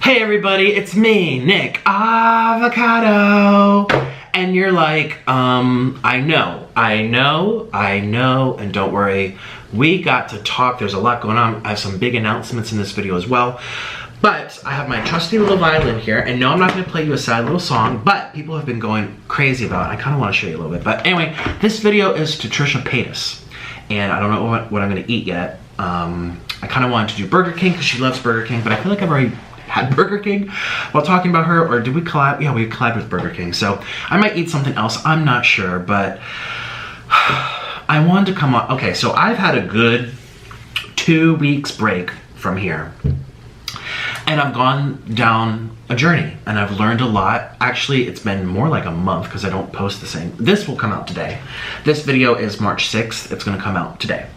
Hey everybody, it's me, Nick Avocado. And you're like, I know, and don't worry, we got to talk. There's a lot going on. I have some big announcements in this video as well. But I have my trusty little violin here, and no, I'm not gonna play you a sad little song, but people have been going crazy about it. I kinda wanna show you a little bit. But anyway, this video is to Trisha Paytas. And I don't know what I'm gonna eat yet. I kinda wanted to do Burger King because she loves Burger King, but I feel like I've already had Burger King while talking about her, or did we collab? Yeah, we collabed with Burger King, so I might eat something else, I'm not sure, but I wanted to come on. Okay, so I've had a good 2 weeks break from here, and I've gone down a journey, and I've learned a lot. Actually, it's been more like a month because I don't post the same. This will come out today. This video is March 6th, it's gonna come out today.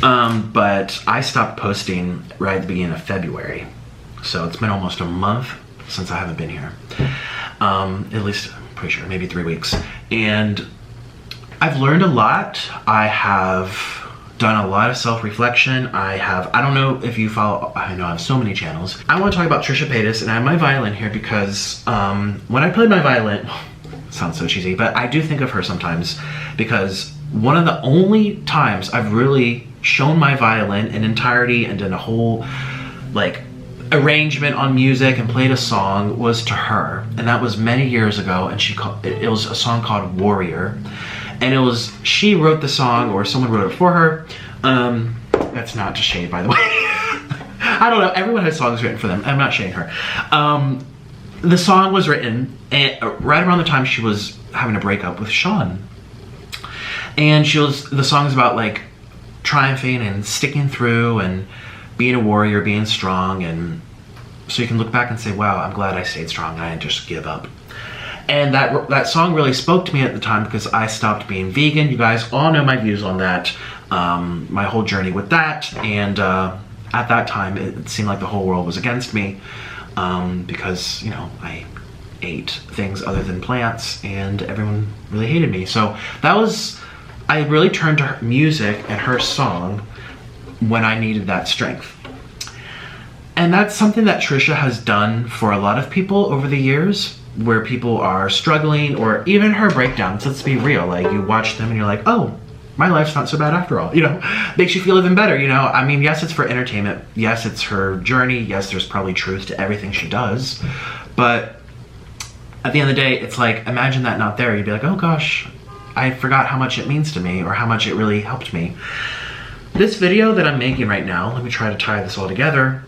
But I stopped posting right at the beginning of February. So it's been almost a month since I haven't been here. At least, I'm pretty sure, maybe 3 weeks. And I've learned a lot. I have done a lot of self-reflection. I don't know if you follow, I know I have so many channels. I want to talk about Trisha Paytas, and I have my violin here because when I play my violin, it sounds so cheesy, but I do think of her sometimes because one of the only times I've really shown my violin in entirety and done a whole, like, arrangement on music and played a song was to her, and that was many years ago, and it was a song called Warrior, and she wrote the song, or someone wrote it for her. That's not to shade, by the way. I don't know, everyone has songs written for them. I'm not shading her. The song was written right around the time she was having a breakup with Sean, and the song is about like triumphing and sticking through and being a warrior, being strong, and so you can look back and say, wow, I'm glad I stayed strong and I didn't just give up. And that song really spoke to me at the time because I stopped being vegan. You guys all know my views on that, my whole journey with that, and at that time it seemed like the whole world was against me because, you know, I ate things other than plants and everyone really hated me. So I really turned to her music and her song when I needed that strength. And that's something that Trisha has done for a lot of people over the years, where people are struggling, or even her breakdowns. Let's be real, like you watch them and you're like, oh, my life's not so bad after all, you know, makes you feel even better, you know. I mean, yes, it's for entertainment, yes, it's her journey, yes, there's probably truth to everything she does, but at the end of the day, it's like, imagine that not there, you'd be like, oh gosh, I forgot how much it means to me, or how much it really helped me. This video that I'm making right now, let me try to tie this all together,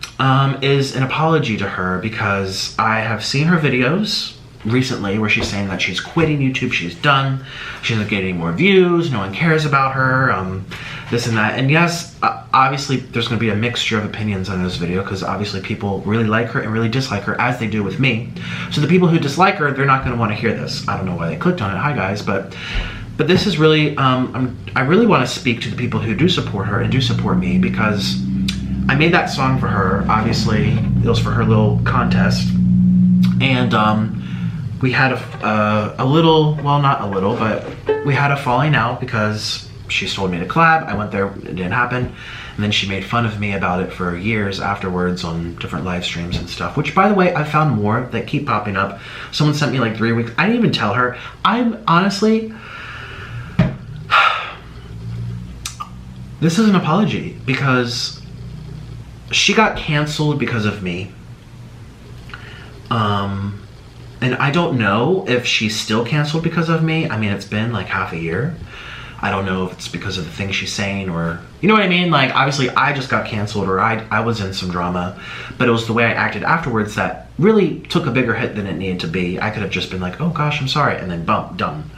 is an apology to her because I have seen her videos recently where she's saying that she's quitting YouTube, she's done, she doesn't get any more views, no one cares about her, this and that. And yes, obviously there's going to be a mixture of opinions on this video because obviously people really like her and really dislike her, as they do with me. So the people who dislike her, they're not going to want to hear this. I don't know why they clicked on it. Hi guys, but this is really, I really want to speak to the people who do support her and do support me, because I made that song for her. Obviously, it was for her little contest, and we had a little, well, not a little, but we had a falling out because she told me to collab. I went there, it didn't happen, and then she made fun of me about it for years afterwards on different live streams and stuff, which, by the way, I found more that keep popping up. Someone sent me like 3 weeks. I didn't even tell her. I'm honestly, this is an apology because she got canceled because of me. And I don't know if she's still canceled because of me. I mean, it's been like half a year. I don't know if it's because of the things she's saying, or, you know what I mean? Like, obviously I just got canceled, or I was in some drama, but it was the way I acted afterwards that really took a bigger hit than it needed to be. I could have just been like, oh gosh, I'm sorry, and then bump, done.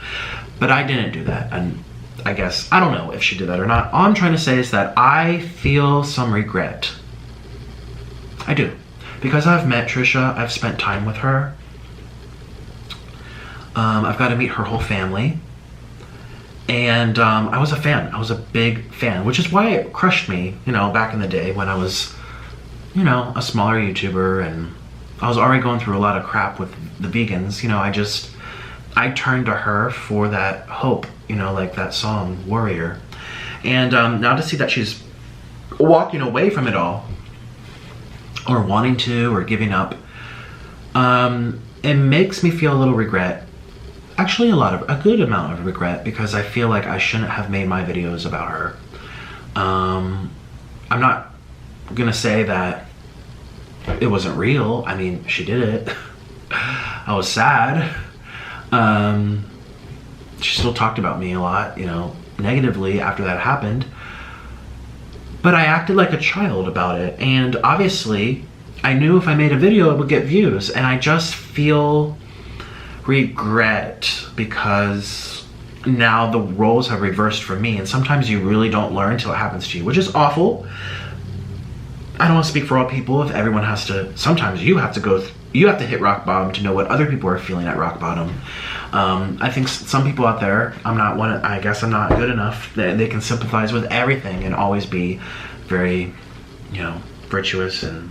But I didn't do that, and I guess, I don't know if she did that or not. All I'm trying to say is that I feel some regret. I do. Because I've met Trisha, I've spent time with her. I've got to meet her whole family. And I was a fan. I was a big fan, which is why it crushed me, you know, back in the day when I was, you know, a smaller YouTuber, and I was already going through a lot of crap with the vegans. You know, I turned to her for that hope, you know, like that song, Warrior. And now to see that she's walking away from it all, or wanting to, or giving up, It makes me feel a little regret. Actually, a good amount of regret, because I feel like I shouldn't have made my videos about her. I'm not gonna say that it wasn't real. I mean, she did it. I was sad. She still talked about me a lot, you know, negatively after that happened. But I acted like a child about it, and obviously I knew if I made a video it would get views, and I just feel regret because now the roles have reversed for me, and sometimes you really don't learn until it happens to you, which is awful. I don't want to speak for all people. If everyone has to, sometimes you have to hit rock bottom to know what other people are feeling at rock bottom. I think some people out there, I guess I'm not good enough that they can sympathize with everything and always be very, you know, virtuous and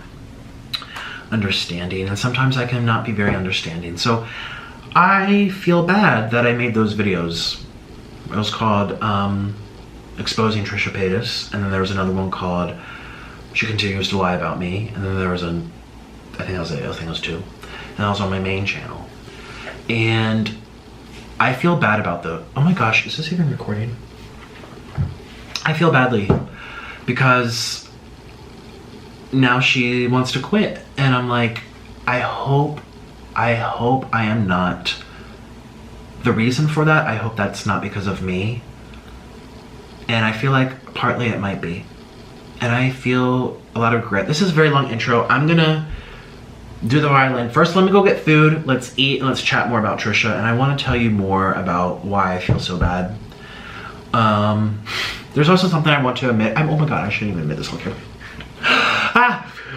understanding, and sometimes I cannot be very understanding. So I feel bad that I made those videos. It was called Exposing Trisha Paytas, and then there was another one called She Continues to Lie About Me, and then there was I think it was two, and that was on my main channel. And I feel bad about oh my gosh, is this even recording? I feel badly because now she wants to quit, and I'm like, I hope I am not the reason for that. I hope that's not because of me. And I feel like partly it might be. And I feel a lot of regret. This is a very long intro. I'm gonna do the violin. First, let me go get food. Let's eat and let's chat more about Trisha. And I want to tell you more about why I feel so bad. There's also something I want to admit. Oh my god, I shouldn't even admit this. Okay.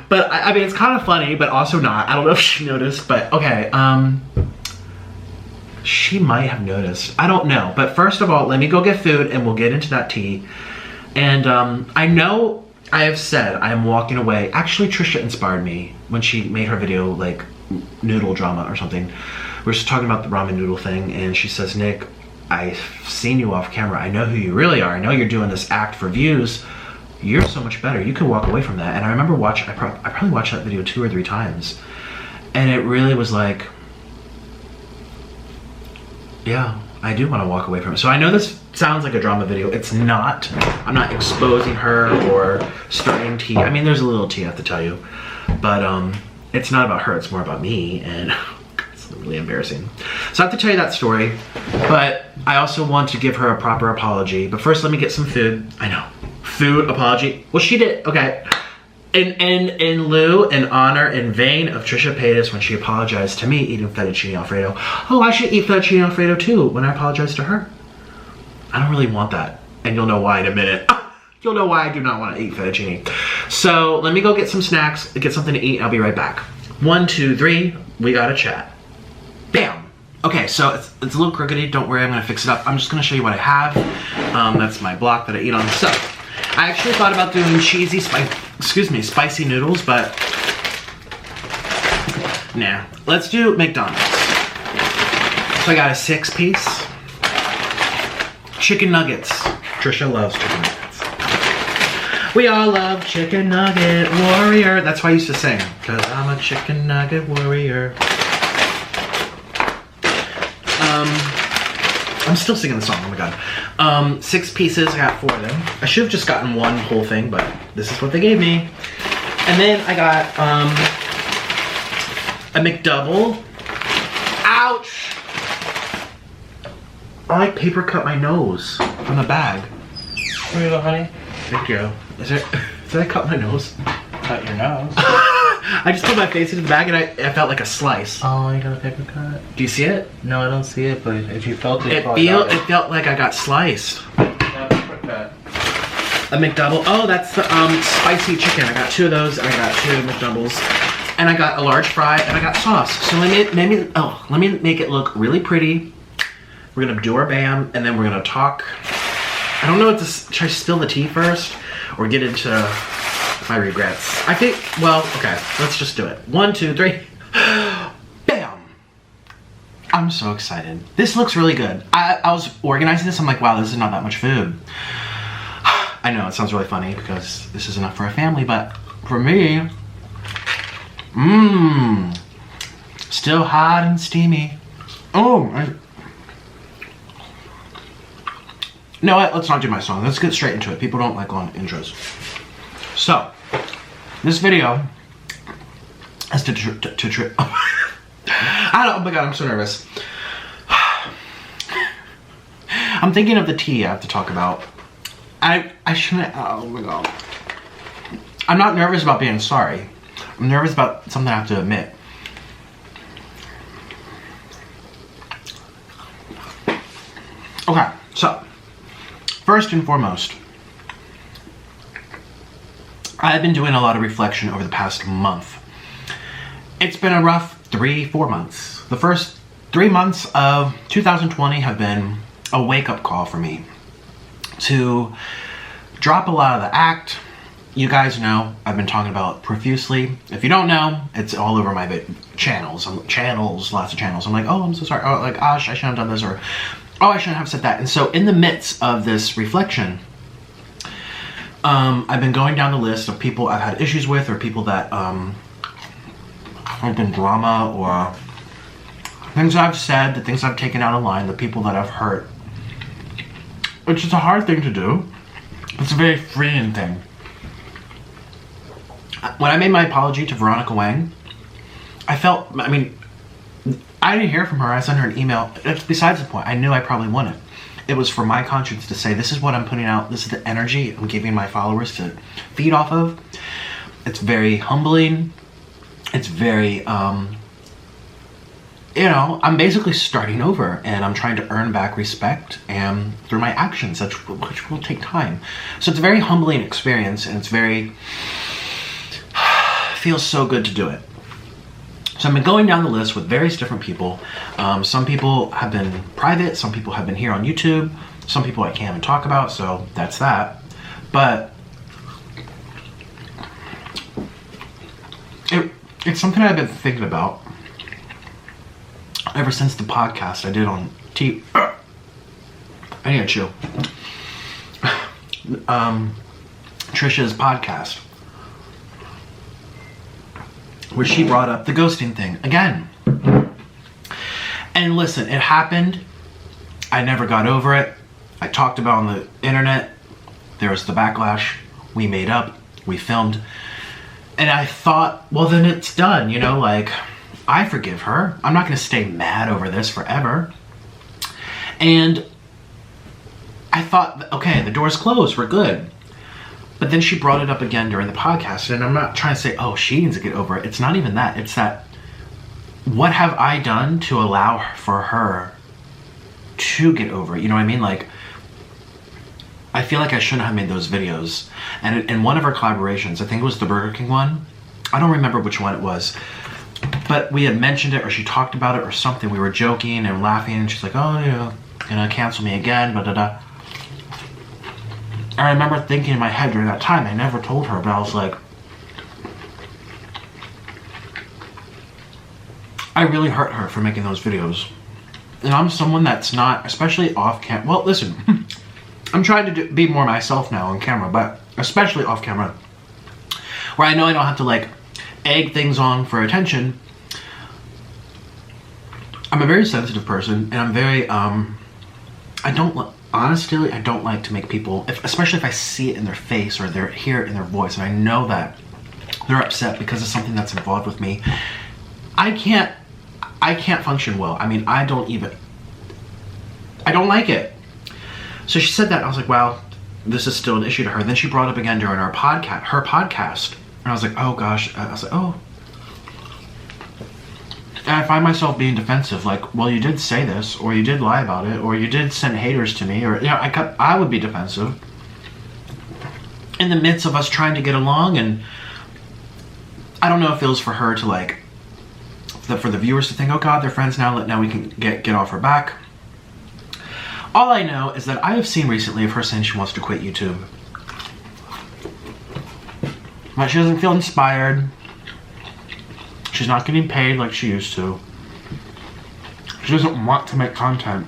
But I mean, it's kind of funny, but also not. I don't know if she noticed, but okay. She might have noticed. I don't know. But first of all, let me go get food and we'll get into that tea. And I know I have said I am walking away. Actually, Trisha inspired me when she made her video, like noodle drama or something. We're just talking about the ramen noodle thing, and she says, Nick, I've seen you off camera. I know who you really are. I know you're doing this act for views. You're so much better. You can walk away from that. And I remember I probably watched that video 2 or 3 times. And it really was like, yeah, I do want to walk away from it. So I know this sounds like a drama video. It's not. I'm not exposing her or starting tea. I mean, there's a little tea I have to tell you. But it's not about her. It's more about me. And it's really embarrassing. So I have to tell you that story. But I also want to give her a proper apology. But first, let me get some food. I know. Food apology. Well, she did. Okay. In lieu, in honor, in vain of Trisha Paytas when she apologized to me eating fettuccine alfredo. Oh, I should eat fettuccine alfredo too when I apologize to her. I don't really want that. And you'll know why in a minute. You'll know why I do not want to eat fettuccine. So let me go get some snacks, get something to eat. I'll be right back. 1, 2, 3. We gotta chat. Bam. Okay, so it's a little crookedy. Don't worry, I'm gonna fix it up. I'm just gonna show you what I have. That's my block that I eat on. So I actually thought about doing cheesy, spicy noodles, but nah. Let's do McDonald's. So I got a 6-piece chicken nuggets. Trisha loves chicken nuggets. We all love chicken nugget warrior. That's why I used to sing, because I'm a chicken nugget warrior. I'm still singing the song, oh my god. 6 pieces, I got 4 of them. I should have just gotten one whole thing, but this is what they gave me. And then I got a McDouble. Ouch! I like paper cut my nose from the bag. Here you go, honey. Thank you. Did I cut my nose? Cut your nose. I just put my face into the bag and I felt like a slice. Oh, you got a paper cut? Do you see it? No, I don't see it, but if you felt it, it felt like I got sliced. Yeah, paper cut. A McDouble. Oh, that's the spicy chicken. I got 2 of those. I got 2 McDoubles. And I got a large fry and I got sauce. So let me make it look really pretty. We're gonna do our bam and then we're gonna talk. I don't know what this, should I spill the tea first or get into my regrets? I think, well, okay, let's just do it. 1, 2, 3. Bam! I'm so excited. This looks really good. I was organizing this, I'm like, wow, this is not that much food. I know, it sounds really funny because this is enough for a family, but for me, Still hot and steamy. Oh, no, let's not do my song. Let's get straight into it. People don't like long intros. So, this video is I don't, oh my god, I'm so nervous. I'm thinking of the tea I have to talk about. I shouldn't, oh my god. I'm not nervous about being sorry. I'm nervous about something I have to admit. Okay, so, first and foremost, I've been doing a lot of reflection over the past month. It's been a rough 3-4 months. The first 3 months of 2020 have been a wake-up call for me to drop a lot of the act. You guys know I've been talking about it profusely. If you don't know, it's all over my channels. Lots of channels. I'm like, oh, I'm so sorry. Oh, like, gosh, I shouldn't have done this, or oh, I shouldn't have said that. And so in the midst of this reflection, I've been going down the list of people I've had issues with, or people that have been drama, or things I've said, the things I've taken out of line, the people that I've hurt. Which is a hard thing to do. It's a very freeing thing. When I made my apology to Veronica Wang, I didn't hear from her. I sent her an email. It's besides the point. I knew I probably wouldn't. It was for my conscience to say, this is what I'm putting out. This is the energy I'm giving my followers to feed off of. It's very humbling. It's very, I'm basically starting over, and I'm trying to earn back respect and through my actions, which will take time. So it's a very humbling experience, and it's feels so good to do it. So I've been going down the list with various different people. Some people have been private, some people have been here on YouTube, some people I can't even talk about, so that's that. But it's something I've been thinking about ever since the podcast I did on I need to chew. Trisha's podcast, where she brought up the ghosting thing again. And listen, it happened. I never got over it. I talked about it on the internet. There was the backlash. We made up. We filmed. And I thought, well, then it's done. Like, I forgive her. I'm not going to stay mad over this forever. And I thought, okay, the door's closed. We're good. But then she brought it up again during the podcast, and I'm not trying to say, oh, she needs to get over it. It's not even that. It's that, what have I done to allow for her to get over it? You know what I mean? Like, I feel like I shouldn't have made those videos. And in one of our collaborations, I think it was the Burger King one, I don't remember which one it was, but we had mentioned it, or she talked about it or something. We were joking and laughing, and she's like, oh, you're gonna cancel me again, da-da-da. I remember thinking in my head during that time, I never told her, but I was like, I really hurt her for making those videos. And I'm someone that's not, especially off camera. Well, listen, I'm trying to be more myself now on camera, but especially off camera, where I know I don't have to like egg things on for attention. I'm a very sensitive person, and I'm very, honestly, I don't like to make people, especially if I see it in their face or hear it in their voice, and I know that they're upset because of something that's involved with me. I can't function well. I mean, I don't like it. So she said that, and I was like, well, this is still an issue to her. Then she brought it up again during her podcast, and I was like, oh gosh, I was like, oh. And I find myself being defensive, like, well, you did say this, or you did lie about it, or you did send haters to me, or, I would be defensive in the midst of us trying to get along. And I don't know if it was for her to like, for the viewers to think, oh god, they're friends now we can get off her back. All I know is that I have seen recently of her saying she wants to quit YouTube. But she doesn't feel inspired. She's not getting paid like she used to. She doesn't want to make content.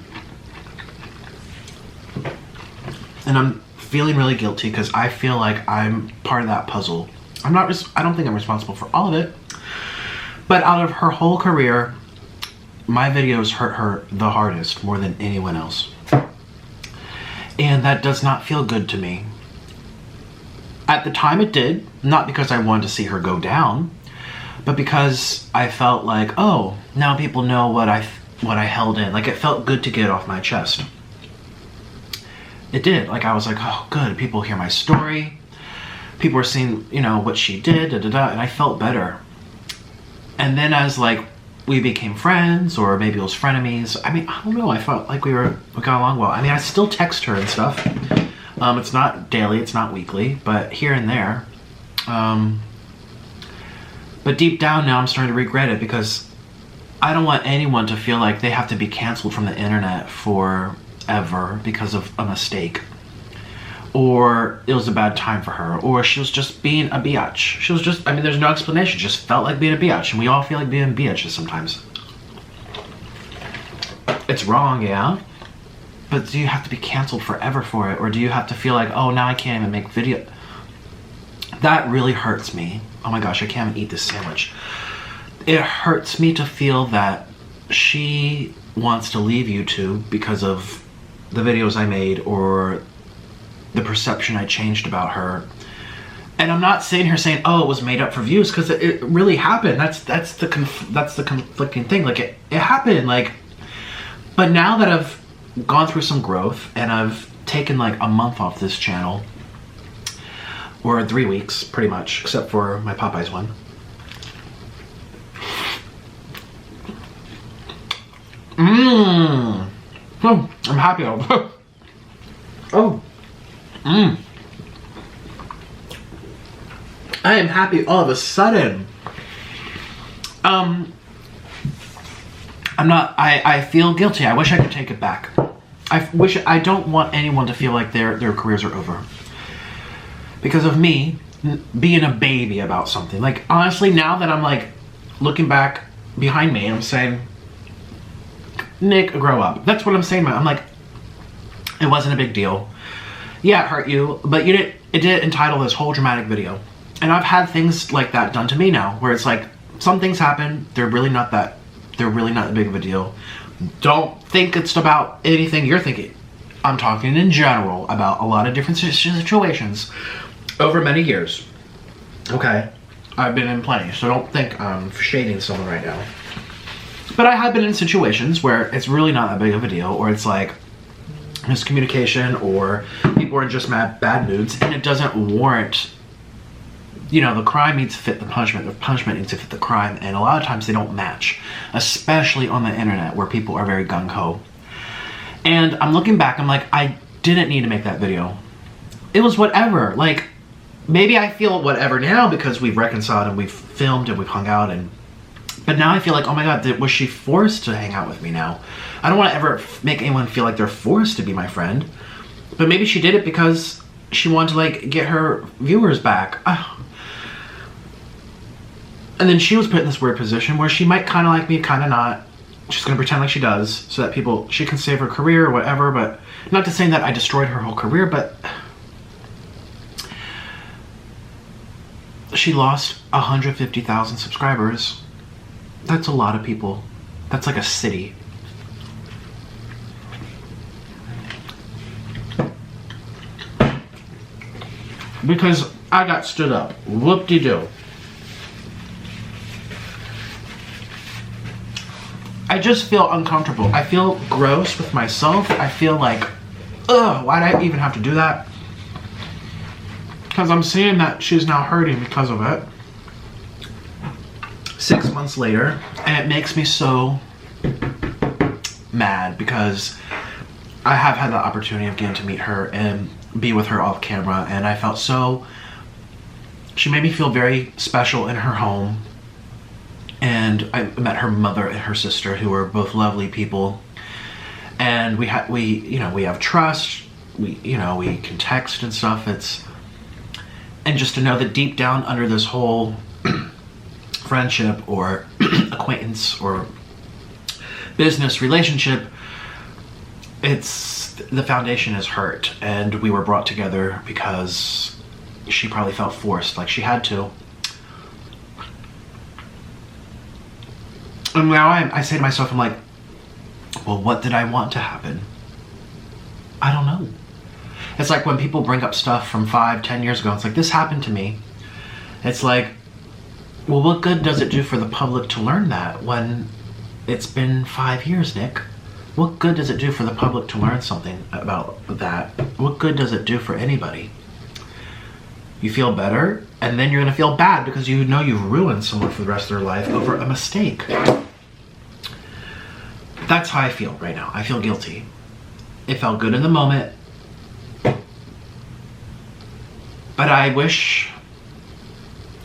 And I'm feeling really guilty because I feel like I'm part of that puzzle. I don't think I'm responsible for all of it. But out of her whole career, my videos hurt her the hardest, more than anyone else. And that does not feel good to me. At the time it did, not because I wanted to see her go down, but because I felt like, oh, now people know what I held in. Like, it felt good to get it off my chest. It did. Like, I was like, oh, good. People hear my story. People are seeing, you know, what she did, and I felt better. And then as, like, we became friends, or maybe it was frenemies. I mean, I don't know. I felt like we got along well. I mean, I still text her and stuff. It's not daily, it's not weekly, but here and there. But deep down now, I'm starting to regret it, because I don't want anyone to feel like they have to be canceled from the internet forever because of a mistake. Or it was a bad time for her, or she was just being a biatch. She was just, I mean, there's no explanation, just felt like being a biatch, and we all feel like being biatches sometimes. It's wrong, yeah, but do you have to be canceled forever for it, or do you have to feel like, oh, now I can't even make video? That really hurts me. Oh my gosh, I can't even eat this sandwich. It hurts me to feel that she wants to leave YouTube because of the videos I made, or the perception I changed about her. And I'm not sitting here saying, oh, it was made up for views, because it really happened. That's the conflicting thing. Like, it happened. Like, but now that I've gone through some growth and I've taken like a month off this channel, or 3 weeks pretty much, except for my Popeyes one. Oh, I'm happy. Oh. I am happy all of a sudden. I feel guilty. I wish I could take it back. I don't want anyone to feel like their careers are over because of me being a baby about something. Like, honestly, now that I'm like looking back behind me, I'm saying, Nick, grow up. That's what I'm saying. I'm like, it wasn't a big deal. Yeah, it hurt you, but it did entitle this whole dramatic video. And I've had things like that done to me now, where it's like, some things happen, they're really not that big of a deal. Don't think it's about anything you're thinking. I'm talking in general about a lot of different situations over many years. Okay? I've been in plenty, so don't think I'm shading someone right now. But I have been in situations where it's really not that big of a deal, or it's like miscommunication, or people are in just bad moods, and it doesn't warrant, you know, the crime needs to fit the punishment needs to fit the crime, and a lot of times they don't match, especially on the internet where people are very gung-ho. And I'm looking back, I'm like, I didn't need to make that video. It was whatever. Like, maybe I feel whatever now because we've reconciled and we've filmed and we've hung out, but now I feel like, oh my god, was she forced to hang out with me now? I don't want to ever make anyone feel like they're forced to be my friend. But maybe she did it because she wanted to, like, get her viewers back. And then she was put in this weird position where she might kind of like me, kind of not. She's going to pretend like she does so that she can save her career or whatever. But not to say that I destroyed her whole career, but she lost 150,000 subscribers. That's a lot of people. That's like a city. Because I got stood up. Whoop-de-doo. I just feel uncomfortable. I feel gross with myself. I feel like, ugh, why'd I even have to do that? Because I'm seeing that she's now hurting because of it. 6 months later, and it makes me so mad because I have had the opportunity of getting to meet her and be with her off camera, and I felt so, she made me feel very special in her home. And I met her mother and her sister, who are both lovely people. And we have trust. We can text and stuff. And just to know that deep down under this whole friendship or acquaintance or business relationship, the foundation is hurt, and we were brought together because she probably felt forced, like she had to. And now I say to myself, I'm like, well, what did I want to happen? I don't know. It's like when people bring up stuff from 5-10 years ago, it's like, this happened to me. It's like, well, what good does it do for the public to learn that when it's been 5 years, Nick? What good does it do for the public to learn something about that? What good does it do for anybody? You feel better, and then you're gonna feel bad because you know you've ruined someone for the rest of their life over a mistake. That's how I feel right now. I feel guilty. It felt good in the moment, but I wish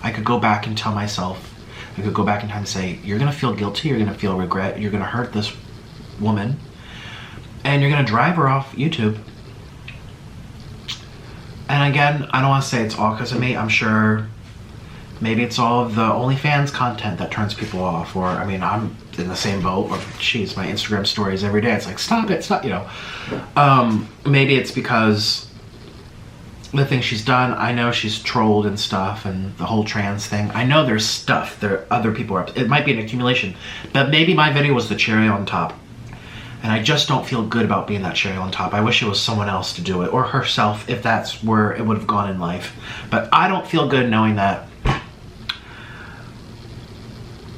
I could go back and tell myself, I could go back in time and say, you're gonna feel guilty, you're gonna feel regret, you're gonna hurt this woman, and you're gonna drive her off YouTube. And again, I don't want to say it's all because of me. I'm sure maybe it's all of the OnlyFans content that turns people off. Or, I mean, I'm in the same boat. Or, geez, my Instagram stories every day. It's like, stop it, stop, you know. Maybe it's because the things she's done, I know she's trolled and stuff, and the whole trans thing. I know there's stuff. Other people are, it might be an accumulation. But maybe my video was the cherry on top. And I just don't feel good about being that cherry on top. I wish it was someone else to do it, or herself, if that's where it would have gone in life. But I don't feel good knowing that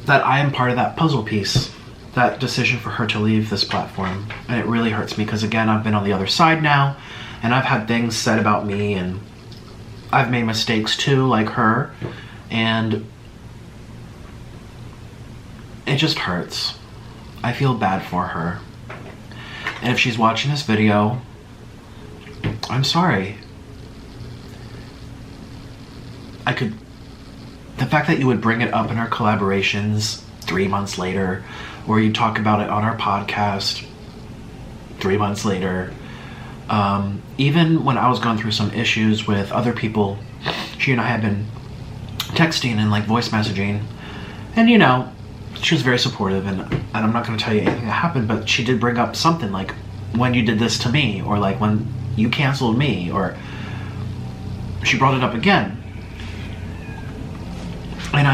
I am part of that puzzle piece, that decision for her to leave this platform. And it really hurts me because, again, I've been on the other side now, and I've had things said about me, and I've made mistakes too, like her, and it just hurts. I feel bad for her. And if she's watching this video, I'm sorry. The fact that you would bring it up in our collaborations 3 months later, or you talk about it on our podcast 3 months later, even when I was going through some issues with other people, she and I had been texting and like voice messaging, and you know, she was very supportive, and I'm not going to tell you anything that happened, but she did bring up something like, when you did this to me, or like when you canceled me, or she brought it up again. And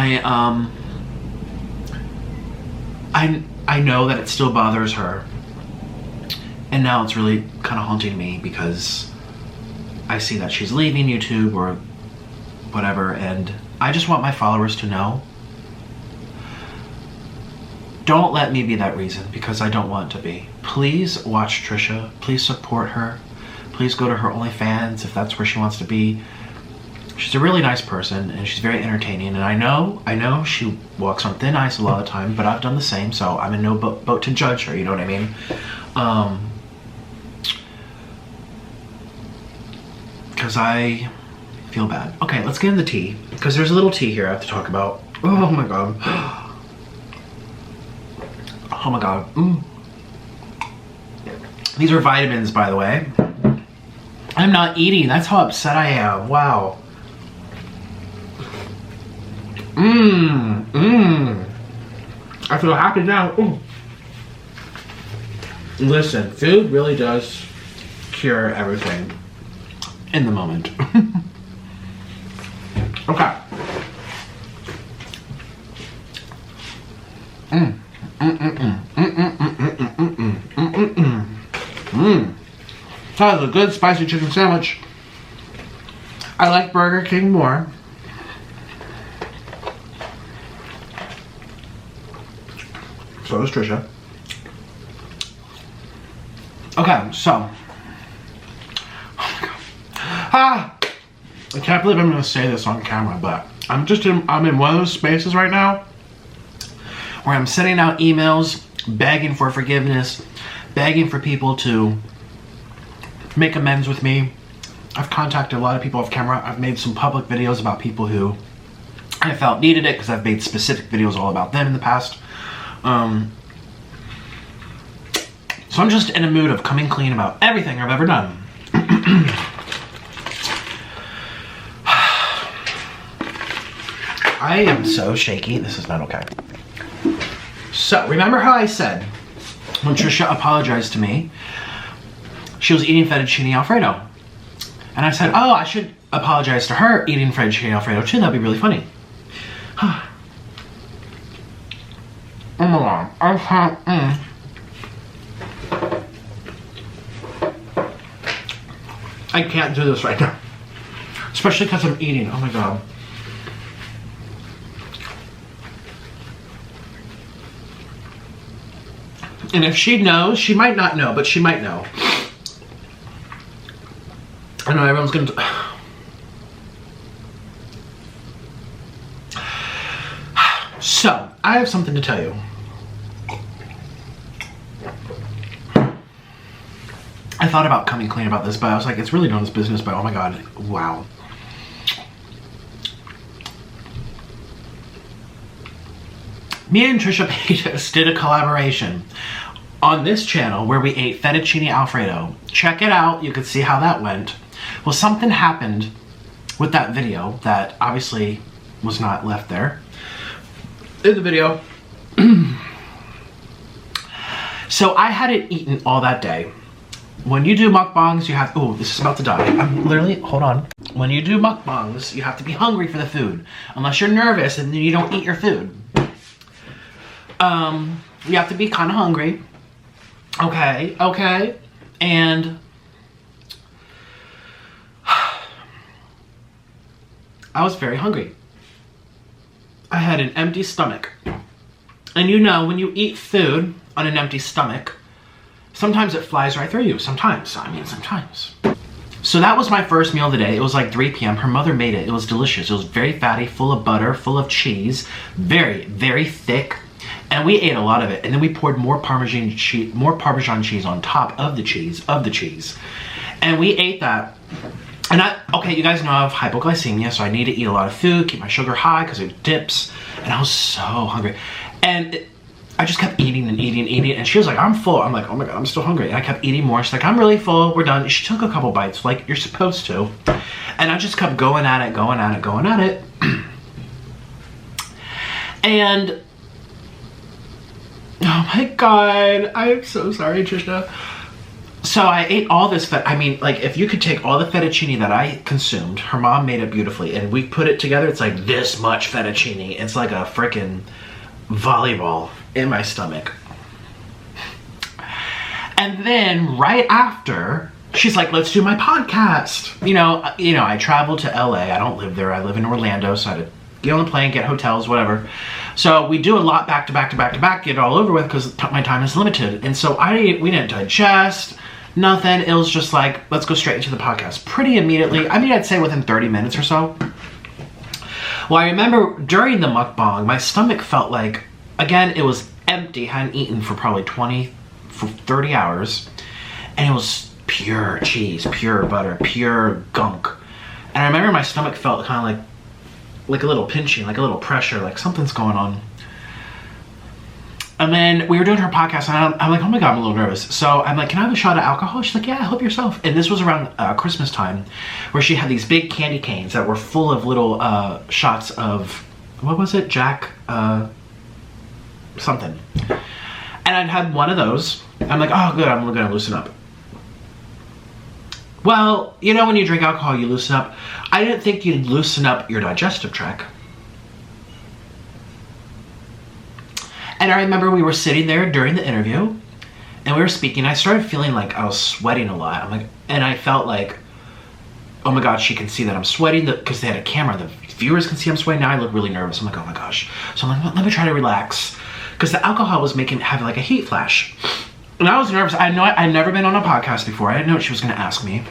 I know that it still bothers her, and now it's really kind of haunting me because I see that she's leaving YouTube or whatever, and I just want my followers to know, don't let me be that reason, because I don't want to be. Please watch Trisha. Please support her. Please go to her OnlyFans if that's where she wants to be. She's a really nice person, and she's very entertaining. And I know she walks on thin ice a lot of the time, but I've done the same, so I'm in no boat to judge her, you know what I mean? Because I feel bad. Okay, let's get in the tea, because there's a little tea here I have to talk about. Oh my god. Oh my god. These are vitamins, by the way. I'm not eating. That's how upset I am. Wow. I feel happy now. Ooh. Listen, food really does cure everything in the moment. Okay. That was a good spicy chicken sandwich. I like Burger King more. So does Trisha. Okay, so. Oh my god. I can't believe I'm gonna say this on camera, but I'm in one of those spaces right now where I'm sending out emails, begging for forgiveness, begging for people to make amends with me. I've contacted a lot of people off camera. I've made some public videos about people who I felt needed it, because I've made specific videos all about them in the past. So I'm just in a mood of coming clean about everything I've ever done. I am so shaky. This is not okay. So, remember how I said when Trisha apologized to me, she was eating fettuccine alfredo. And I said, oh, I should apologize to her eating fettuccine alfredo too. That'd be really funny. Oh my god. god. I can't do this right now. Especially because I'm eating. Oh my god. And if she knows, she might not know, but she might know. I know everyone's gonna... So, I have something to tell you. I thought about coming clean about this, but I was like, it's really nobody's business, but oh my god, wow. Me and Trisha Paytas did a collaboration on this channel where we ate fettuccine alfredo. Check it out, you can see how that went. Well, something happened with that video that obviously was not left there in the video. So I hadn't eaten all that day. When you do mukbangs, you have, oh, this is about to die. I'm literally, hold on. When you do mukbangs, you have to be hungry for the food. Unless you're nervous and then you don't eat your food. You have to be kind of hungry. Okay. And I was very hungry. I had an empty stomach. And you know, when you eat food on an empty stomach, sometimes it flies right through you. Sometimes. So that was my first meal of the day. It was like 3 p.m. Her mother made it. It was delicious. It was very fatty, full of butter, full of cheese, very, very thick. And we ate a lot of it. And then we poured more Parmesan cheese on top of the cheese, And we ate that. And okay, you guys know I have hypoglycemia, so I need to eat a lot of food, keep my sugar high because it dips. And I was so hungry. And I just kept eating and eating. And she was like, I'm full. I'm like, oh my god, I'm still hungry. And I kept eating more. She's like, I'm really full. We're done. She took a couple bites, like you're supposed to. And I just kept going at it. And oh my god, I'm so sorry, Trisha. So I ate all this like if you could take all the fettuccine that I consumed, her mom made it beautifully, and we put it together, it's like this much fettuccine. It's like a freaking volleyball in my stomach. And then right after, she's like, let's do my podcast. You know, I traveled to LA. I don't live there. I live in Orlando, so I had to get on the plane, get hotels, whatever. So we do a lot back to back, get it all over with because my time is limited. And so we didn't digest, nothing. It was just like, let's go straight into the podcast pretty immediately. I mean, I'd say within 30 minutes or so. Well, I remember during the mukbang, my stomach felt like, again, it was empty. Hadn't eaten for probably 30 hours. And it was pure cheese, pure butter, pure gunk. And I remember my stomach felt kind of like a little pinching, like a little pressure, like something's going on. And then we were doing her podcast, and I'm like, oh my god, I'm a little nervous. So I'm like, can I have a shot of alcohol? She's like, yeah, help yourself. And this was around Christmas time, where she had these big candy canes that were full of little shots of, what was it? Jack something. And I'd had one of those. I'm like, oh good, I'm gonna loosen up. Well, you know when you drink alcohol, you loosen up. I didn't think you'd loosen up your digestive tract. And I remember we were sitting there during the interview, and we were speaking. I started feeling like I was sweating a lot. And I felt like, oh my god, she can see that I'm sweating because they had a camera. The viewers can see I'm sweating. Now I look really nervous. I'm like, oh my gosh. So I'm like, let me try to relax, because the alcohol was have like a heat flash. And I was nervous. I'd never been on a podcast before. I didn't know what she was going to ask me.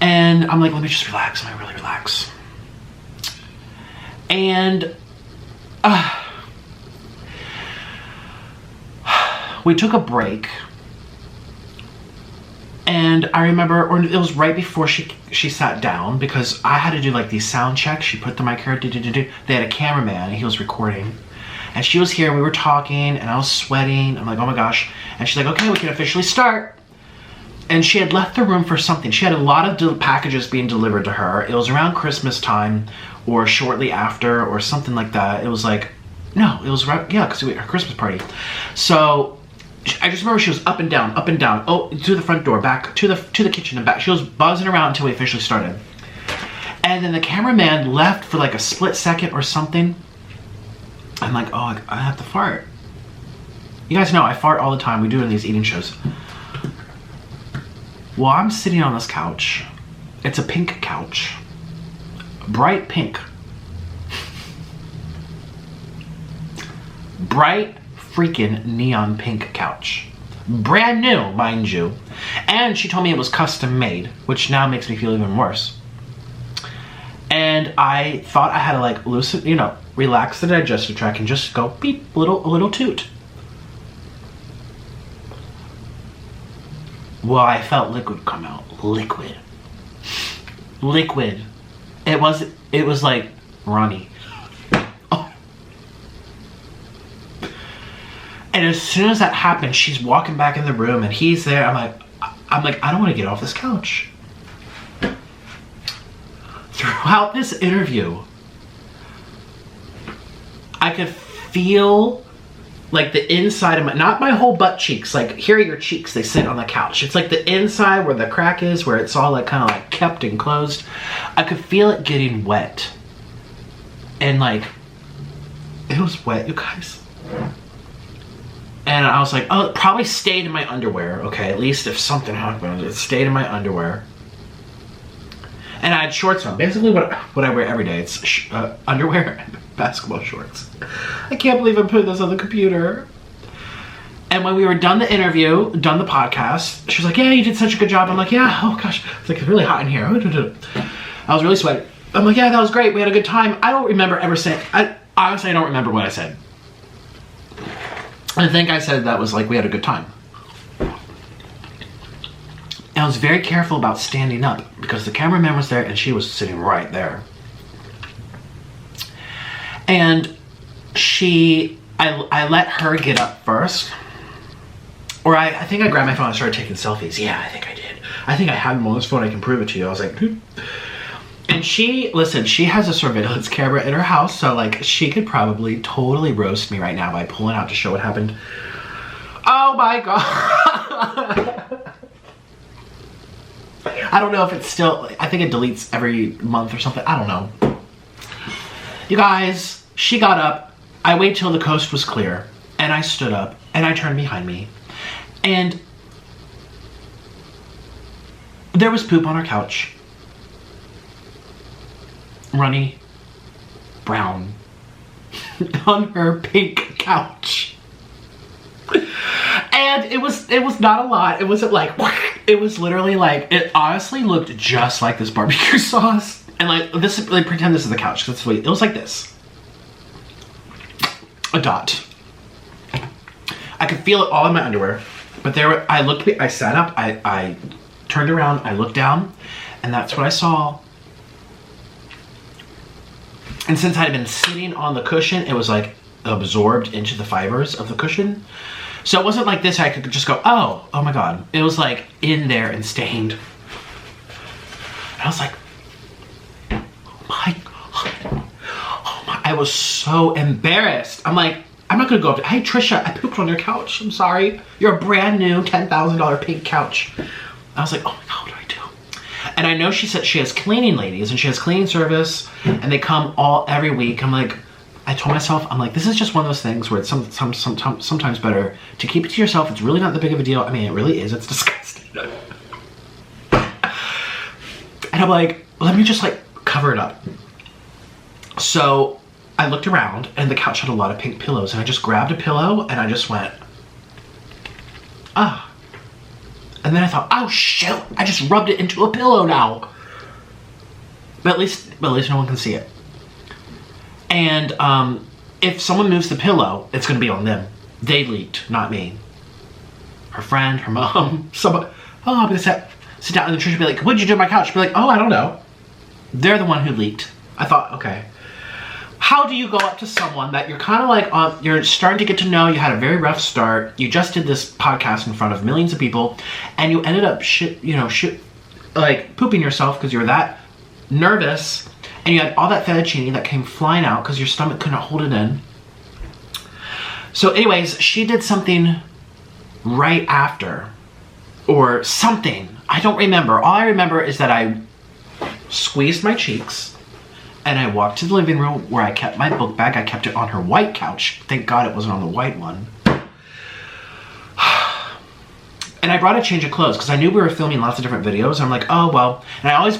And I'm like, let me just relax. Let me really relax. And we took a break. And I remember, or it was right before she sat down, because I had to do like these sound checks. She put the mic here. They had a cameraman, and he was recording. And she was here, and we were talking, and I was sweating. I'm like, oh my gosh. And she's like, okay, we can officially start. And she had left the room for something. She had a lot of packages being delivered to her. It was around Christmas time, or shortly after, or something like that. It was like, no, it was right, yeah, because we had her Christmas party. So I just remember she was up and down, oh, to the front door, back to the kitchen and back. She was buzzing around until we officially started. And then the cameraman left for like a split second or something. I'm like, oh, I have to fart. You guys know I fart all the time. We do it in these eating shows. Well, I'm sitting on this couch. It's a pink couch. Bright pink. Bright freaking neon pink couch. Brand new, mind you. And she told me it was custom made, which now makes me feel even worse. And I thought I had to like loosen, you know, relax the digestive tract and just go beep, a little toot. Well, I felt liquid come out. Liquid. It was like runny. Oh. And as soon as that happened, she's walking back in the room and he's there. I'm like, I don't want to get off this couch. Throughout this interview, I could feel like the inside of my, not my whole butt cheeks, like here are your cheeks, they sit on the couch. It's like the inside where the crack is, where it's all like kind of like kept and closed. I could feel it getting wet. And like, it was wet, you guys. And I was like, oh, it probably stayed in my underwear. Okay, at least if something happened, it stayed in my underwear. And I had shorts on. Basically what I wear every day. It's underwear and basketball shorts. I can't believe I put this on the computer. And when we were done the interview, done the podcast, she was like, yeah, you did such a good job. I'm like, yeah, oh gosh. It's like, it's really hot in here. I was really sweaty. I'm like, yeah, that was great. We had a good time. I don't remember ever saying, honestly, I don't remember what I said. I think I said that was like, we had a good time. And I was very careful about standing up because the cameraman was there and she was sitting right there. And I let her get up first. Or I think I grabbed my phone and started taking selfies. Yeah, I think I did. I think I have them on this phone. I can prove it to you. I was like, dude. And she has a surveillance camera in her house. So like she could probably totally roast me right now by pulling out to show what happened. Oh my God. I don't know if it's still, I think it deletes every month or something. I don't know. You guys, she got up. I waited till the coast was clear. And I stood up and I turned behind me. And there was poop on her couch. Runny, brown, on her pink couch. And it was not a lot. It wasn't like, it was literally like, it honestly looked just like this barbecue sauce. And like this, like pretend this is the couch. That's what it was like this. A dot. I could feel it all in my underwear. But there, I sat up, I turned around, I looked down, and that's what I saw. And since I had been sitting on the cushion, it was like absorbed into the fibers of the cushion. So it wasn't like this, I could just go, oh my God. It was like in there and stained. And I was like, oh my God. Oh my, I was so embarrassed. I'm like, I'm not gonna go up to, hey Trisha, I pooped on your couch. I'm sorry. You're a brand new $10,000 pink couch. I was like, oh my God, what do I do? And I know she said she has cleaning ladies and she has cleaning service and they come every week. I'm like, I told myself, I'm like, this is just one of those things where it's sometimes better to keep it to yourself. It's really not that big of a deal. I mean, it really is. It's disgusting. And I'm like, let me just like cover it up. So I looked around and the couch had a lot of pink pillows and I just grabbed a pillow and I just went, ah. And then I thought, oh shoot, I just rubbed it into a pillow now. But at least no one can see it. And if someone moves the pillow, it's gonna be on them. They leaked, not me. Her friend, her mom, someone. Oh, I'm gonna sit down and Trisha be like, what'd you do on my couch? Be like, oh, I don't know. They're the one who leaked. I thought, okay. How do you go up to someone that you're kind of like, you're starting to get to know, you had a very rough start, you just did this podcast in front of millions of people, and you ended up like pooping yourself because you're that nervous, and you had all that fettuccine that came flying out because your stomach couldn't hold it in. So anyways, she did something right after, or something. I don't remember. All I remember is that I squeezed my cheeks, and I walked to the living room where I kept my book bag. I kept it on her white couch. Thank God it wasn't on the white one. And I brought a change of clothes because I knew we were filming lots of different videos. I'm like, oh, well. And I always,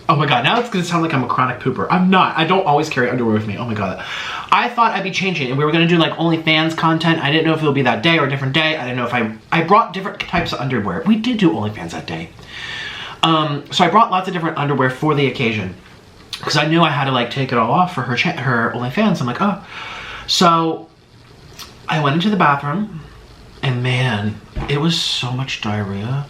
oh my God, now it's going to sound like I'm a chronic pooper. I'm not. I don't always carry underwear with me. Oh my God. I thought I'd be changing and we were going to do like OnlyFans content. I didn't know if it would be that day or a different day. I didn't know if I brought different types of underwear. We did do OnlyFans that day. So I brought lots of different underwear for the occasion because I knew I had to like take it all off for her OnlyFans. I'm like, oh. So I went into the bathroom and man, it was so much diarrhea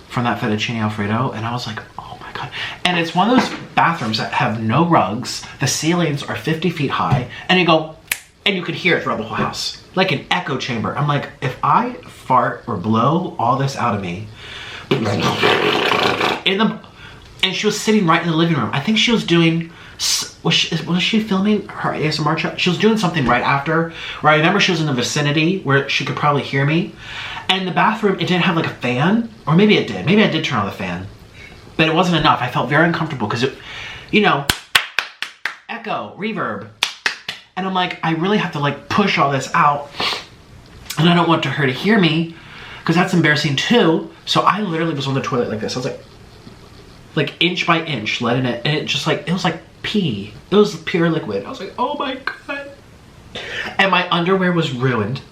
from that fettuccine Alfredo. And I was like, oh my God. And it's one of those bathrooms that have no rugs. The ceilings are 50 feet high and you could hear it throughout the whole house. Like an echo chamber. I'm like, if I fart or blow all this out of me, and she was sitting right in the living room. I think she was doing, was she filming her ASMR chat? She was doing something right after, where I remember she was in the vicinity where she could probably hear me. And the bathroom, it didn't have like a fan, or maybe it did. Maybe I did turn on the fan, but it wasn't enough. I felt very uncomfortable because it, you know, echo, reverb. And I'm like, I really have to like push all this out. And I don't want her to hear me because that's embarrassing too. So I literally was on the toilet like this. I was like inch by inch, letting it, and it just like, it was like pee. It was pure liquid. I was like, oh my God. And my underwear was ruined.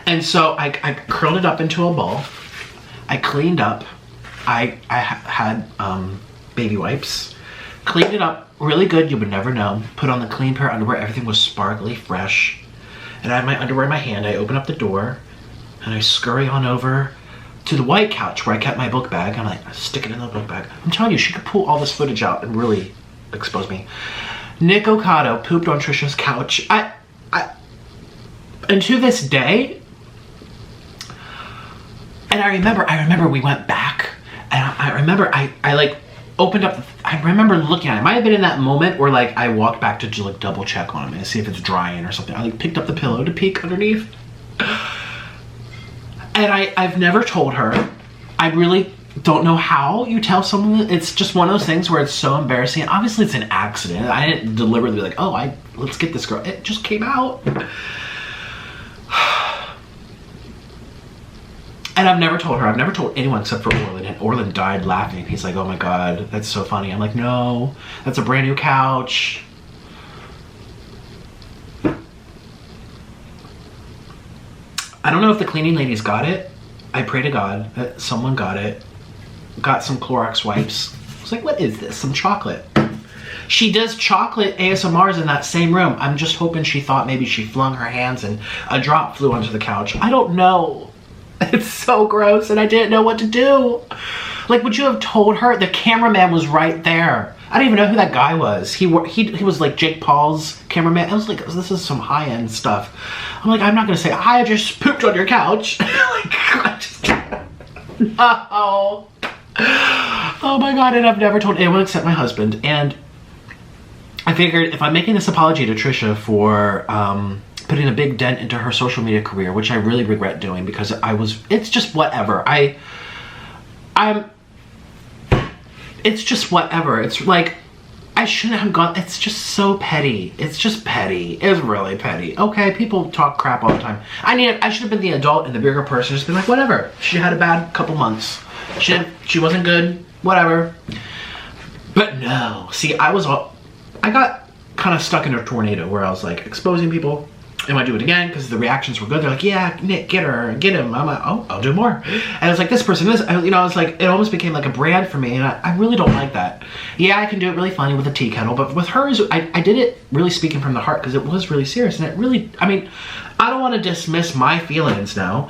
And so I curled it up into a ball. I cleaned up. I had baby wipes. Cleaned it up really good, you would never know. Put on the clean pair of underwear, everything was sparkly, fresh. And I had my underwear in my hand. I open up the door and I scurry on over to the white couch where I kept my book bag. I'm like, stick it in the book bag. I'm telling you, she could pull all this footage out and really expose me. Nikocado pooped on Trisha's couch. And to this day, and I remember we went back, and I remember I like opened up, I remember looking at it. It might have been in that moment where like I walked back to like double check on him and see if it's drying or something. I like picked up the pillow to peek underneath. And I've never told her. I really don't know how you tell someone. It's just one of those things where it's so embarrassing. Obviously it's an accident. I didn't deliberately be like, oh, let's get this girl. It just came out. And I've never told her. I've never told anyone except for Orland. And Orland died laughing. He's like, oh my God, that's so funny. I'm like, no, that's a brand new couch. I don't know if the cleaning ladies got it. I pray to God that someone got it. Got some Clorox wipes. I was like, what is this? Some chocolate. She does chocolate ASMRs in that same room. I'm just hoping she thought maybe she flung her hands and a drop flew onto the couch. I don't know. It's so gross and I didn't know what to do. Like, would you have told her? The cameraman was right there. I don't even know who that guy was. He was like Jake Paul's cameraman. I was like, this is some high-end stuff. I'm like, I'm not gonna say, I just pooped on your couch. Like, I just can't. No. Oh my God, and I've never told anyone except my husband. And I figured if I'm making this apology to Trisha for putting a big dent into her social media career, which I really regret doing because it's just whatever. It's just whatever. It's like, I shouldn't have gone, it's just so petty. It's just petty. It's really petty. Okay, people talk crap all the time. I should have been the adult and the bigger person, just been like, whatever. She had a bad couple months. She wasn't good, whatever. But no, see, I got kind of stuck in a tornado where I was like exposing people. And I do it again because the reactions were good. They're like, yeah, Nick, get her, get him. I'm like, oh, I'll do more. And it's like, this person is, I was like, it almost became like a brand for me. And I really don't like that. Yeah, I can do it really funny with a tea kettle. But with hers, I did it really speaking from the heart because it was really serious. And it really, I mean, I don't want to dismiss my feelings now.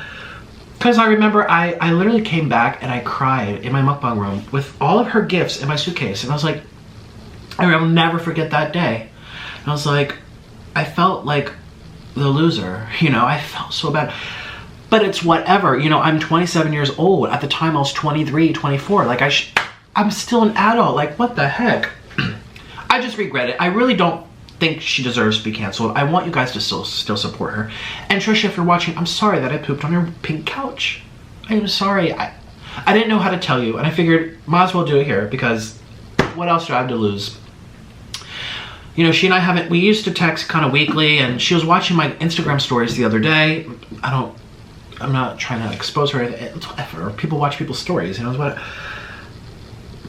Because I remember I literally came back and I cried in my mukbang room with all of her gifts in my suitcase. And I was like, I will never forget that day. And I was like, I felt like the loser, I felt so bad. But it's whatever, I'm 27 years old. At the time I was 23, 24. Like I'm still an adult. Like, what the heck? I just regret it. I really don't think she deserves to be canceled. I want you guys to still support her. And Trisha, if you're watching, I'm sorry that I pooped on your pink couch. I am sorry. I didn't know how to tell you, and I figured might as well do it here because what else do I have to lose? She and we used to text kind of weekly, and she was watching my Instagram stories the other day. I'm not trying to expose her. It's whatever. People watch people's stories, you know what?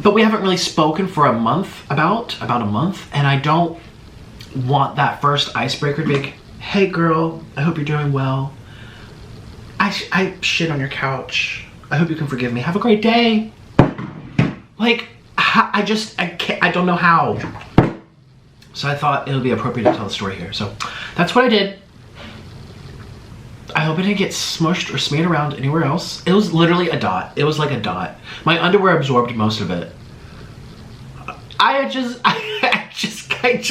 But we haven't really spoken for a month, about a month, and I don't want that first icebreaker to be like, hey girl, I hope you're doing well. I shit on your couch. I hope you can forgive me. Have a great day. Like, I can't, I don't know how. So I thought it would be appropriate to tell the story here. So that's what I did. I hope it didn't get smushed or smeared around anywhere else. It was literally a dot. It was like a dot. My underwear absorbed most of it. I just can't.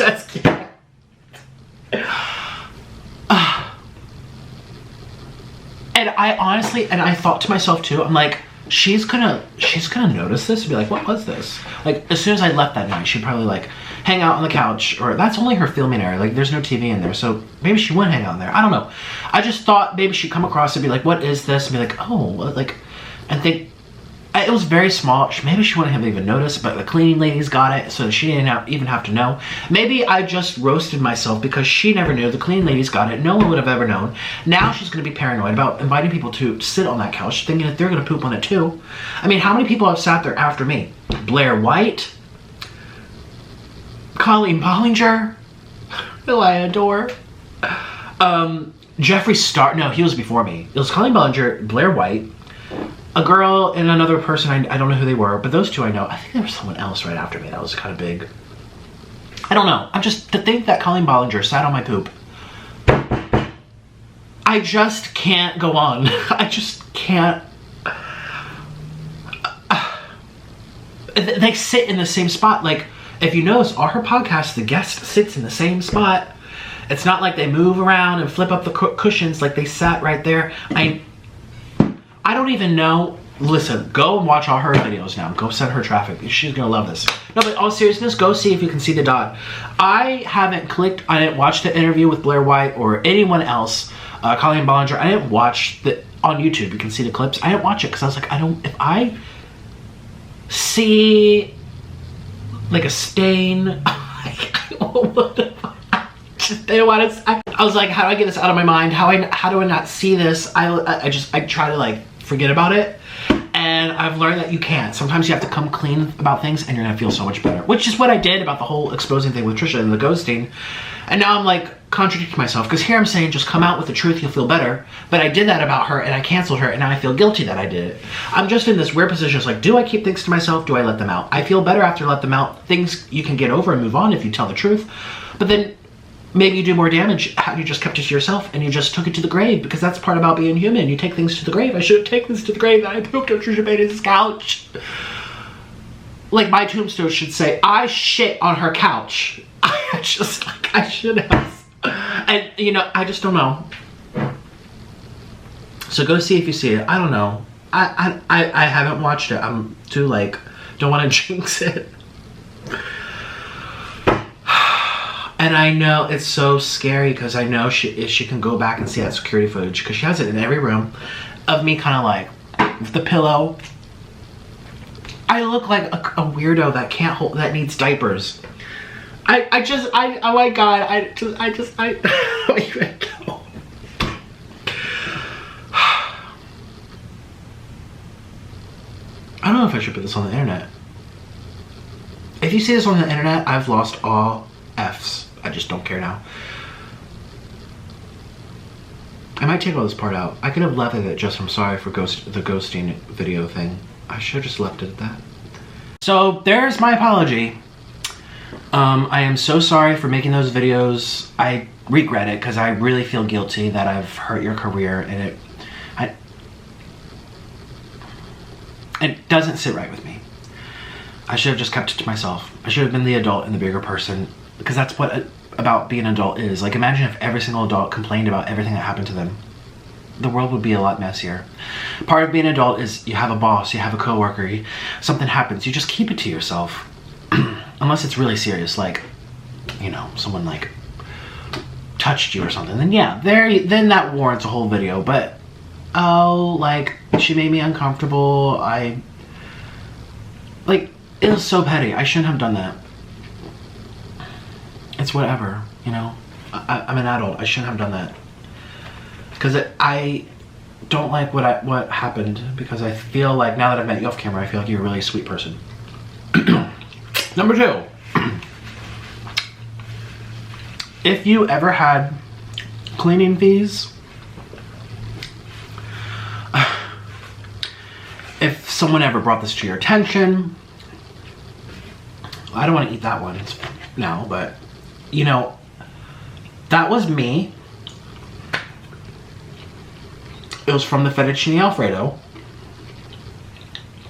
And I honestly, and I thought to myself too, I'm like, she's gonna notice this and be like, what was this? Like, as soon as I left that night, she'd probably like hang out on the couch, or that's only her filming area. Like, there's no TV in there, so maybe she wouldn't hang out in there. I don't know. I just thought maybe she'd come across and be like, what is this? And be like, oh, like, and think, it was very small. Maybe she wouldn't have even noticed, but the cleaning ladies got it, so she didn't even have to know. Maybe I just roasted myself because she never knew. The cleaning ladies got it. No one would have ever known. Now she's going to be paranoid about inviting people to sit on that couch, thinking that they're going to poop on it too. I mean, how many people have sat there after me? Blair White, Colleen Bollinger, who I adore, Jeffree Star. No, he was before me. It was Colleen Bollinger, Blair White, a girl and another person, I don't know who they were, but those two I know. I think there was someone else right after me that was kind of big. I don't know. I'm just, to think that Colleen Bollinger sat on my poop. I just can't go on. I just can't. They sit in the same spot. Like, if you notice, all her podcasts, the guest sits in the same spot. It's not like they move around and flip up the cushions. Like, they sat right there. I don't even know. Listen, go and watch all her videos now. Go send her traffic. She's gonna love this. No, but all seriousness, go see if you can see the dot. I haven't clicked, I didn't watch the interview with Blair White or anyone else, Colleen Bollinger. I didn't watch the, on YouTube, you can see the clips. I didn't watch it because I was like, if I see like a stain, I was like, how do I get this out of my mind? How do I not see this? I try to like forget about it, and I've learned that you can't. Sometimes you have to come clean about things and you're gonna feel so much better, which is what I did about the whole exposing thing with Trisha and the ghosting. And now I'm like contradicting myself, because here I'm saying just come out with the truth, you'll feel better, but I did that about her and I canceled her and now I feel guilty that I did it. I'm just in this weird position. It's like, do I keep things to myself? Do I let them out? I feel better after I let them out. Things you can get over and move on if you tell the truth, but then maybe you do more damage had you just kept it to yourself and you just took it to the grave, because that's part about being human. You take things to the grave. I should have taken this to the grave that I pooped on Trisha Paytas' couch. Like, my tombstone should say, I shit on her couch. I should have. And, you know, I just don't know. So go see if you see it. I don't know. I haven't watched it. I'm too, like, don't want to jinx it. And I know it's so scary, because I know she can go back and see that security footage, because she has it in every room of me kind of like with the pillow. I look like a weirdo that can't hold, that needs diapers. Oh my god, I don't know if I should put this on the internet. If you see this on the internet, I've lost all F's. I just don't care now. I might take all this part out. I could have left it at just, I'm sorry for the ghosting video thing. I should have just left it at that. So there's my apology. I am so sorry for making those videos. I regret it because I really feel guilty that I've hurt your career, and it doesn't sit right with me. I should have just kept it to myself. I should have been the adult and the bigger person, because that's what about being an adult is. Like, imagine if every single adult complained about everything that happened to them. The world would be a lot messier. Part of being an adult is you have a boss, you have a coworker, something happens, you just keep it to yourself. Unless it's really serious, like, you know, someone like touched you or something, then yeah, then that warrants a whole video. But oh, like, she made me uncomfortable, like, it was so petty. I shouldn't have done that. It's whatever, you know. I'm an adult. I shouldn't have done that. Because don't like what happened, because I feel like now that I've met you off camera, I feel like you're a really sweet person. Number 2. If you ever had cleaning fees, if someone ever brought this to your attention, I don't want to eat that one now, but you know, that was me. It was from the fettuccine Alfredo,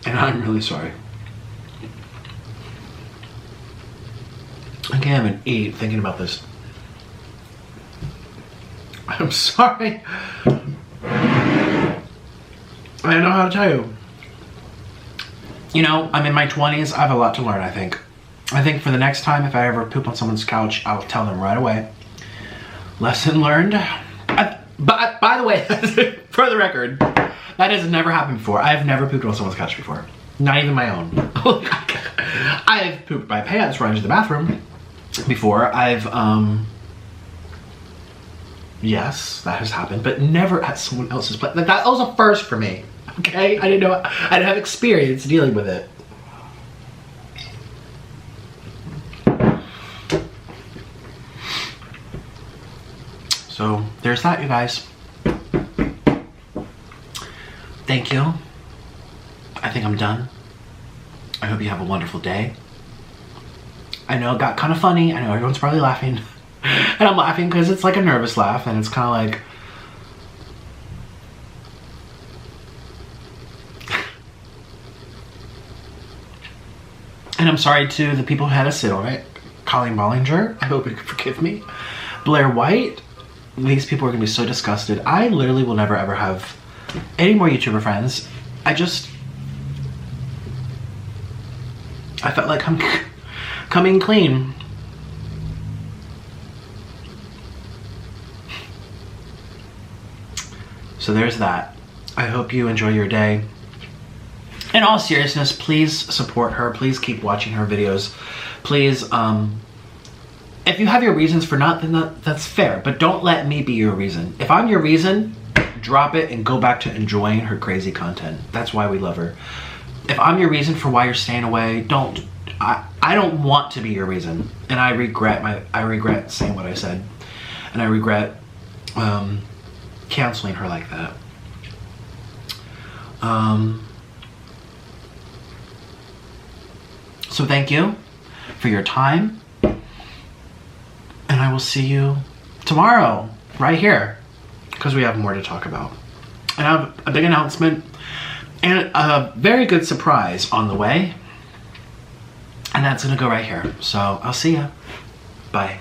and I'm really sorry. I can't even eat thinking about this. I'm sorry. I don't know how to tell you. You know, I'm in my 20s. I have a lot to learn, I think. I think for the next time, if I ever poop on someone's couch, I'll tell them right away. Lesson learned. But by the way, for the record, that has never happened before. I have never pooped on someone's couch before. Not even my own. I've pooped my pants running to the bathroom before. Yes, that has happened, but never at someone else's place. That was a first for me, okay? I didn't have experience dealing with it. So there's that, you guys. Thank you. I think I'm done. I hope you have a wonderful day. I know it got kind of funny. I know everyone's probably laughing. And I'm laughing because it's like a nervous laugh, and it's kind of like... And I'm sorry to the people who had to sit on it. Colleen Bollinger, I hope you can forgive me. Blair White, these people are going to be so disgusted. I literally will never ever have any more YouTuber friends. I felt like I'm coming clean. So there's that. I hope you enjoy your day. In all seriousness, please support her. Please keep watching her videos. Please, if you have your reasons for not, then that's fair. But don't let me be your reason. If I'm your reason, drop it and go back to enjoying her crazy content. That's why we love her. If I'm your reason for why you're staying away, I don't want to be your reason. And I regret saying what I said. And I regret canceling her like that. So thank you for your time, and I will see you tomorrow right here, because we have more to talk about. And I have a big announcement and a very good surprise on the way, and that's gonna go right here. So I'll see ya. Bye.